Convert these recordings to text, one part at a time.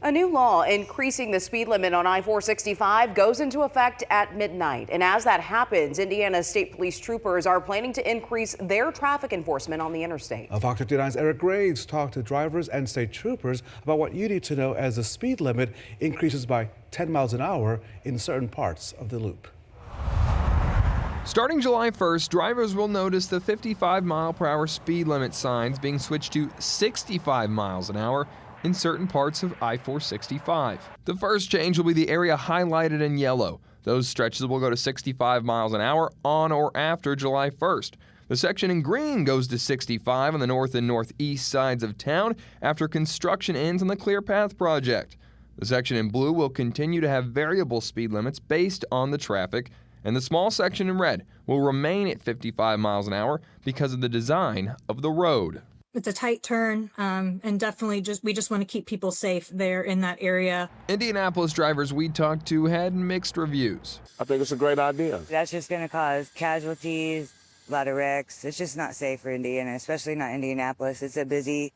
A new law increasing the speed limit on I-465 goes into effect at midnight. And as that happens, Indiana State Police troopers are planning to increase their traffic enforcement on the interstate. Fox 59's Eric Graves talked to drivers and state troopers about what you need to know as the speed limit increases by 10 miles an hour in certain parts of the loop. Starting July 1st, drivers will notice the 55-mile-per-hour speed limit signs being switched to 65 miles an hour in certain parts of I-465. The first change will be the area highlighted in yellow. Those stretches will go to 65 miles an hour on or after July 1st. The section in green goes to 65 on the north and northeast sides of town after construction ends on the Clear Path project. The section in blue will continue to have variable speed limits based on the traffic, and the small section in red will remain at 55 miles an hour because of the design of the road. It's a tight turn, and definitely we just want to keep people safe there in that area. Indianapolis drivers we talked to had mixed reviews. I think it's a great idea. That's just going to cause casualties, a lot of wrecks. It's just not safe for Indiana, especially not Indianapolis. It's a busy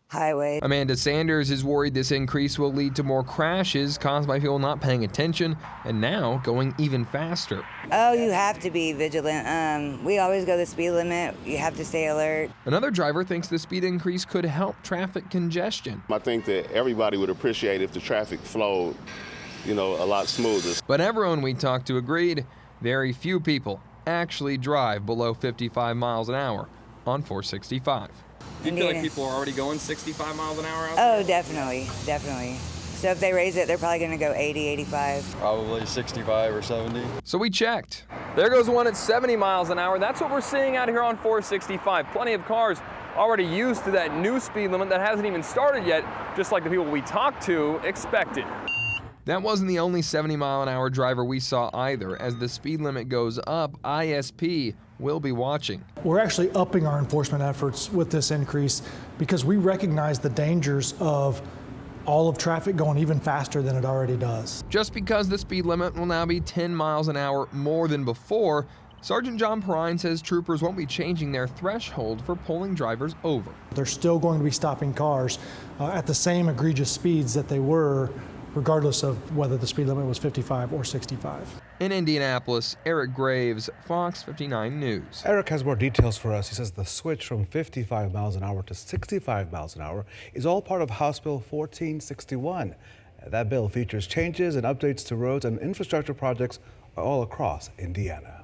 highway. Amanda Sanders is worried this increase will lead to more crashes caused by people not paying attention and now going even faster. Oh, you have to be vigilant. We always go the speed limit. You have to stay alert. Another driver thinks the speed increase could help traffic congestion. I think that everybody would appreciate if the traffic flowed, a lot smoother. But everyone we talked to agreed very few people actually drive below 55 miles an hour on 465. Do you feel like people are already going 65 miles an hour out there? Oh, definitely. So if they raise it, they're probably going to go 80, 85. Probably 65 or 70. So we checked. There goes one at 70 miles an hour. That's what we're seeing out here on 465. Plenty of cars already used to that new speed limit that hasn't even started yet, just like the people we talked to expected. That wasn't the only 70-mile-an-hour driver we saw either. As the speed limit goes up, ISP will be watching. We're actually upping our enforcement efforts with this increase because we recognize the dangers of all of traffic going even faster than it already does. Just because the speed limit will now be 10 miles an hour more than before, Sergeant John Perrine says troopers won't be changing their threshold for pulling drivers over. They're still going to be stopping cars at the same egregious speeds that they were, regardless of whether the speed limit was 55 or 65. In Indianapolis, Eric Graves, Fox 59 News. Eric has more details for us. He says the switch from 55 miles an hour to 65 miles an hour is all part of House Bill 1461. That bill features changes and updates to roads and infrastructure projects all across Indiana.